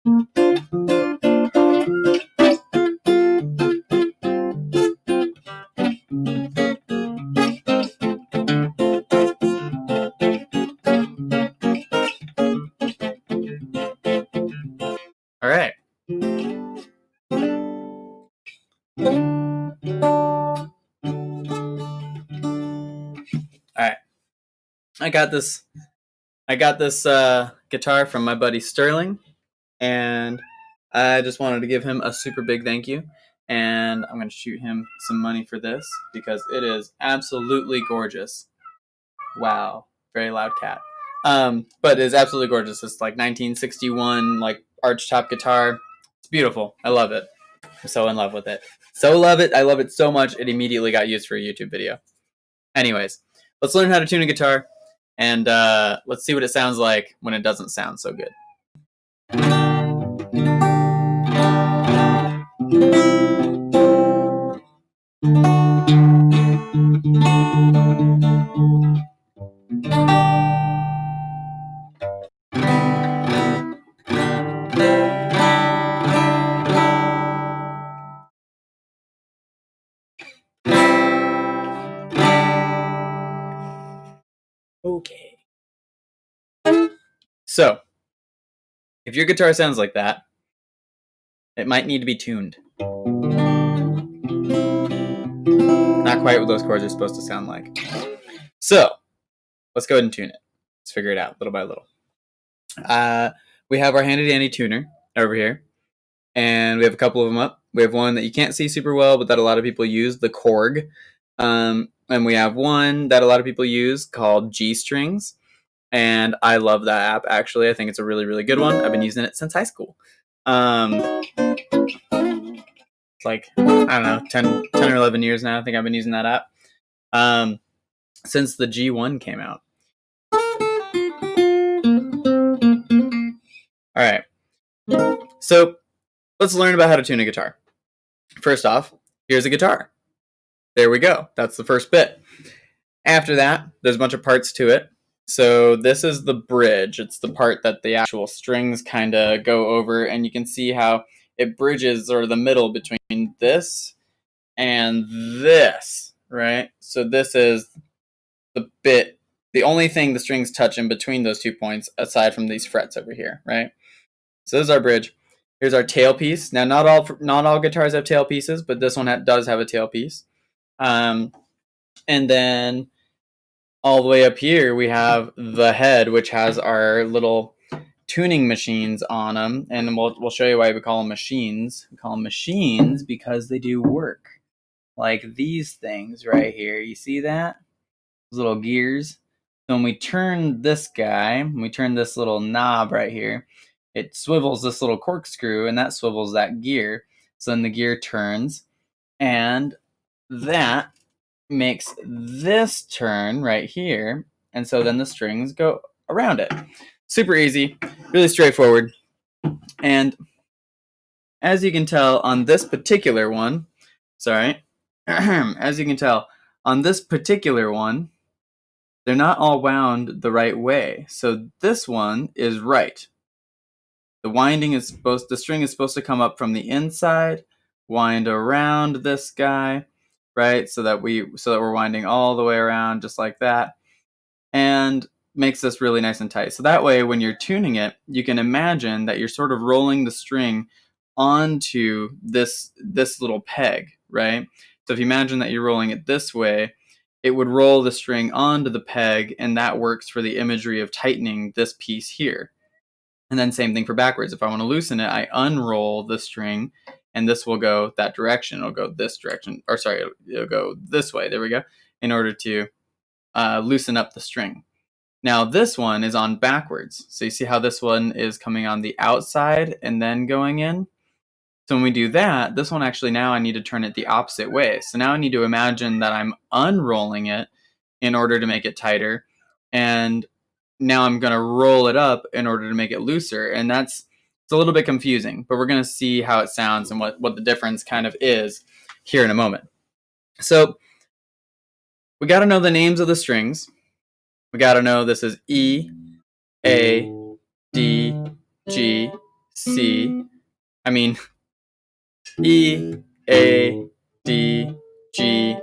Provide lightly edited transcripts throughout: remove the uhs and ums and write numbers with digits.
All right. All right. I got this guitar from my buddy Sterling, and I just wanted to give him a super big thank you. And I'm going to shoot him some money for this because it is absolutely gorgeous. Wow. Very loud cat. But it is absolutely gorgeous. It's like 1961, like archtop guitar. It's beautiful. I love it. I'm so in love with it. So love it. I love it so much. It immediately got used for a YouTube video. Anyways, let's learn how to tune a guitar, and let's see what it sounds like when it doesn't sound so good. Okay. So, if your guitar sounds like that, it might need to be tuned. Not quite what those chords are supposed to sound like. So, let's go ahead and tune it. Let's figure it out little by little. We have our handy dandy tuner over here, and we have a couple of them up. We have one that you can't see super well, but that a lot of people use, the Korg. And we have one that a lot of people use called G Strings. And I love that app, actually. I think it's a really, really good one. I've been using it since high school. It's like, I don't know, 10 or 11 years now. I think I've been using that app since the G1 came out. All right. So let's learn about how to tune a guitar. First off, here's a guitar. There we go. That's the first bit. After that, there's a bunch of parts to it. So this is the bridge. It's the part that the actual strings kind of go over, and you can see how it bridges sort of the middle between this and this, right? So this is the bit, the only thing the strings touch in between those 2 points, aside from these frets over here, right? So this is our bridge. Here's our tailpiece. Now, not all guitars have tailpieces, but this one does have a tailpiece. And then all the way up here, we have the head, which has our little tuning machines on them. And we'll show you why we call them machines. We call them machines because they do work. Like these things right here. You see that? Those little gears. So when we turn this guy, when we turn this little knob right here, it swivels this little corkscrew, and that swivels that gear. So then the gear turns, and that makes this turn right here, and so then the strings go around it. Super easy, really straightforward. And as you can tell on this particular one, as you can tell on this particular one, they're not all wound the right way. So this one is right. The string is supposed to come up from the inside, wind around this guy, right? So that we're winding all the way around just like that, and makes this really nice and tight. So that way, when you're tuning it, you can imagine that you're sort of rolling the string onto this little peg, right? So if you imagine that you're rolling it this way, it would roll the string onto the peg, and that works for the imagery of tightening this piece here. And then same thing for backwards. If I want to loosen it, I unroll the string, and this will go that direction. It'll go this direction, or sorry, it'll go this way. There we go. In order to loosen up the string. Now this one is on backwards. So you see how this one is coming on the outside and then going in? So when we do that, this one actually now I need to turn it the opposite way. So now I need to imagine that I'm unrolling it in order to make it tighter, and now I'm going to roll it up in order to make it looser. And it's a little bit confusing, but we're going to see how it sounds and what the difference kind of is here in a moment. So we got to know the names of the strings. We got to know this is E, A, D, G, C, I mean E, A, D, G,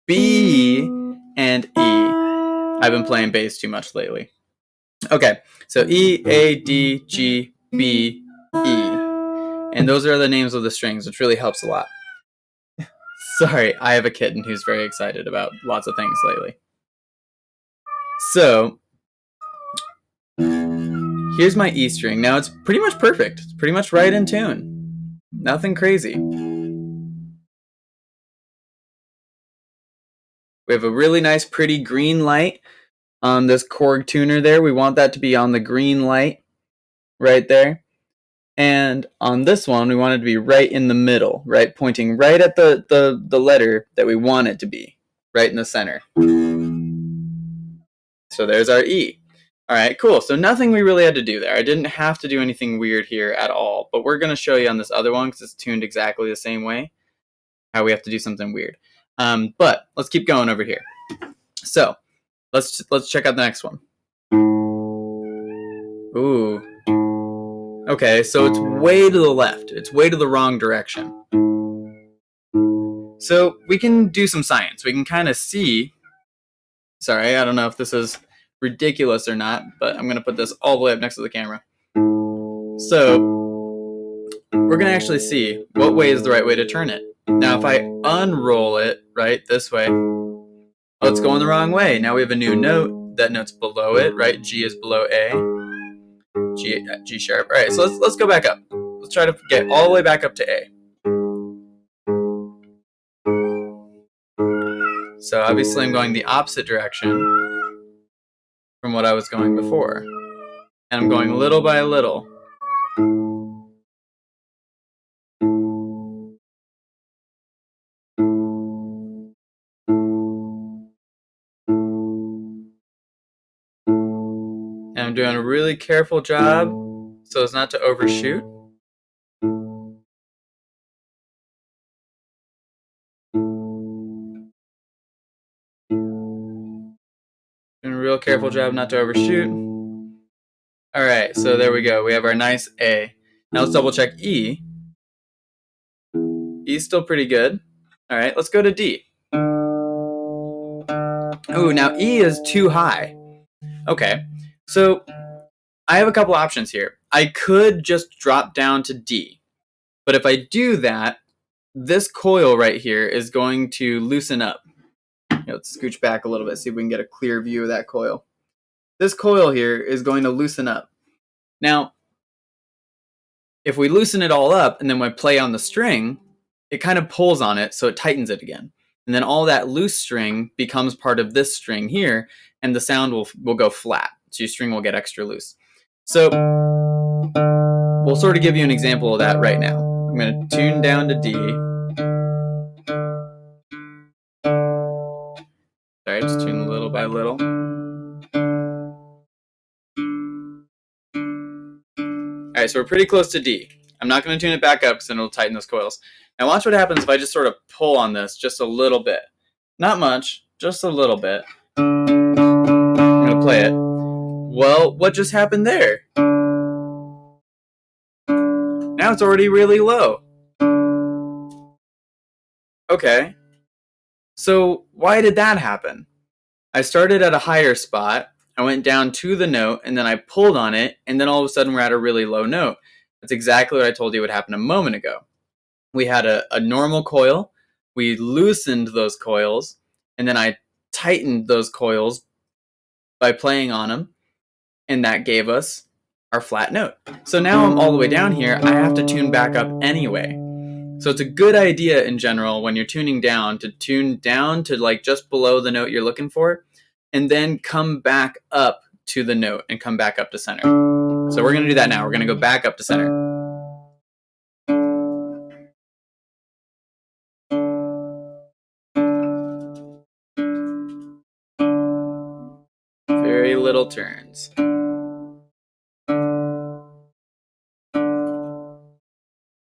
B, and E. I've been playing bass too much lately. Okay, so E, A, D, G, B, E. And those are the names of the strings, which really helps a lot. Sorry, I have a kitten who's very excited about lots of things lately. So, here's my E string. Now it's pretty much perfect. It's pretty much right in tune. Nothing crazy. We have a really nice, pretty green light on this Korg tuner there. We want that to be on the green light right there. And on this one, we want it to be right in the middle, right? Pointing right at the letter that we want it to be, right in the center. So there's our E. All right, cool. So nothing we really had to do there. I didn't have to do anything weird here at all, but we're going to show you on this other one because it's tuned exactly the same way, how we have to do something weird. But let's keep going over here. So let's check out the next one. Ooh. Okay, so it's way to the left. It's way to the wrong direction. So we can do some science. We can kind of see. Sorry, I don't know if this is ridiculous or not, but I'm going to put this all the way up next to the camera. So we're going to actually see what way is the right way to turn it. Now, if I unroll it right this way, oh, it's going the wrong way. Now we have a new note. That note's below it, right? G is below A. G sharp. All right, so let's go back up. Let's try to get all the way back up to A. So obviously I'm going the opposite direction from what I was going before. And I'm going little by little. And I'm doing a really careful job so as not to overshoot. Doing a real careful job not to overshoot. All right, so there we go. We have our nice A. Now let's double check E. E's still pretty good. All right, let's go to D. Oh, now E is too high. Okay, so I have a couple options here. I could just drop down to D, but if I do that, this coil right here is going to loosen up. Let's scooch back a little bit, see if we can get a clear view of that coil. This coil here is going to loosen up. Now, if we loosen it all up and then we play on the string, it kind of pulls on it, so it tightens it again. And then all that loose string becomes part of this string here, and the sound will go flat. So your string will get extra loose. So we'll sort of give you an example of that right now. I'm going to tune down to D. Sorry, just tune little by little. All right, so we're pretty close to D. I'm not going to tune it back up because then it'll tighten those coils. Now watch what happens if I just sort of pull on this just a little bit. Not much, just a little bit. I'm going to play it. Well, what just happened there? Now it's already really low. Okay. So why did that happen? I started at a higher spot, I went down to the note, and then I pulled on it, and then all of a sudden we're at a really low note. That's exactly what I told you would happen a moment ago. We had a normal coil, we loosened those coils, and then I tightened those coils by playing on them, and that gave us our flat note. So now I'm all the way down here, I have to tune back up anyway. So it's a good idea in general when you're tuning down to tune down to like just below the note you're looking for, and then come back up to the note and come back up to center. So we're going to do that now. We're going to go back up to center. Very little turns.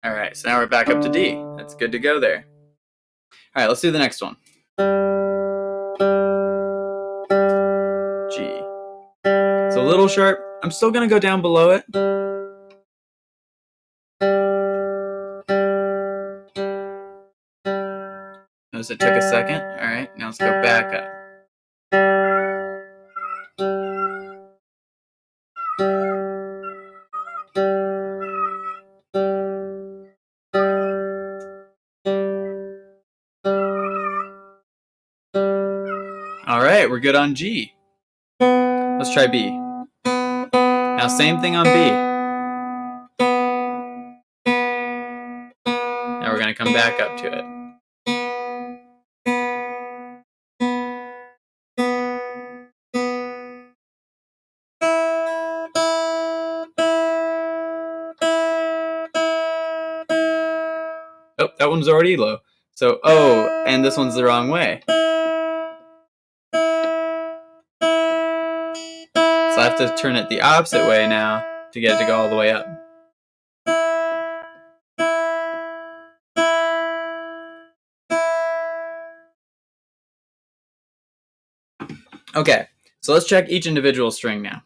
All right, so now we're back up to D. That's good to go there. All right, let's do the next one. G. It's a little sharp. I'm still going to go down below it. Notice it took a second. All right, now let's go back up. All right, we're good on G. Let's try B. Now, same thing on B. Now we're going to come back up to it. Oh, that one's already low. So, oh, and this one's the wrong way. So I have to turn it the opposite way now to get it to go all the way up. Okay, so let's check each individual string now.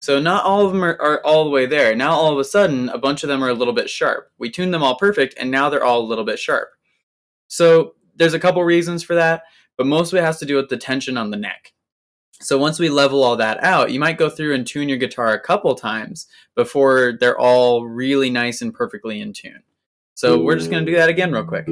So not all of them are all the way there. Now all of a sudden, a bunch of them are a little bit sharp. We tuned them all perfect, and now they're all a little bit sharp. So there's a couple reasons for that, but most of it has to do with the tension on the neck. So once we level all that out, you might go through and tune your guitar a couple times before they're all really nice and perfectly in tune. So we're just going to do that again real quick.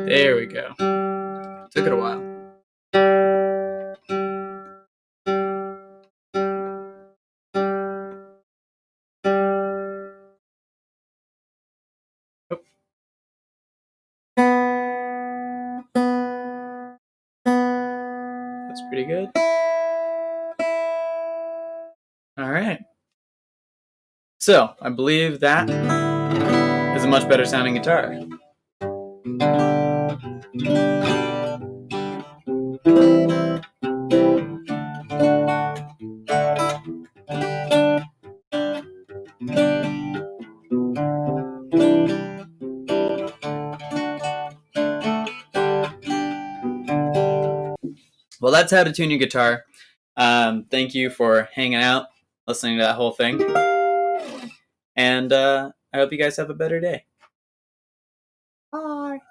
There we go. Took it a while. Oh. That's pretty good. All right. So I believe that is a much better sounding guitar. Well, that's how to tune your guitar. Thank you for hanging out, listening to that whole thing. And I hope you guys have a better day. Bye.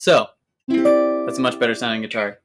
So, that's a much better sounding guitar.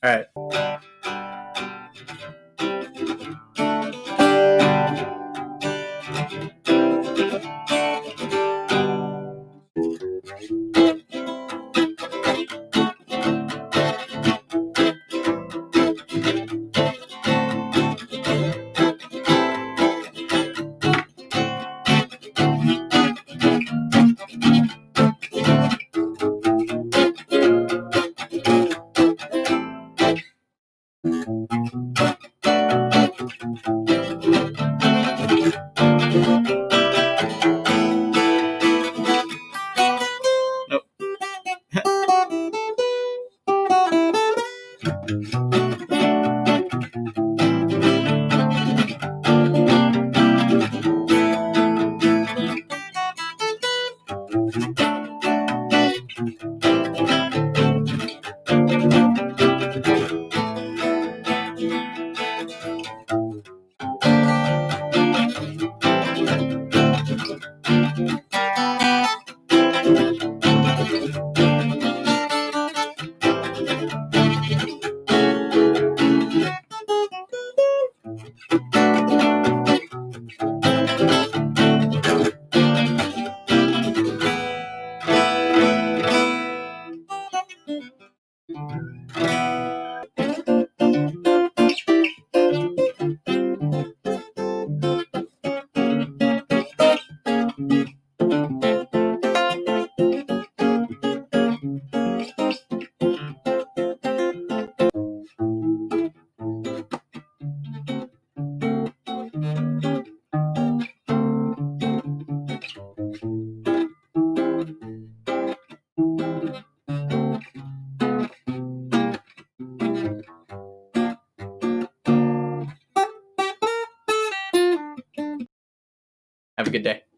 All right. Nope. Have a good day.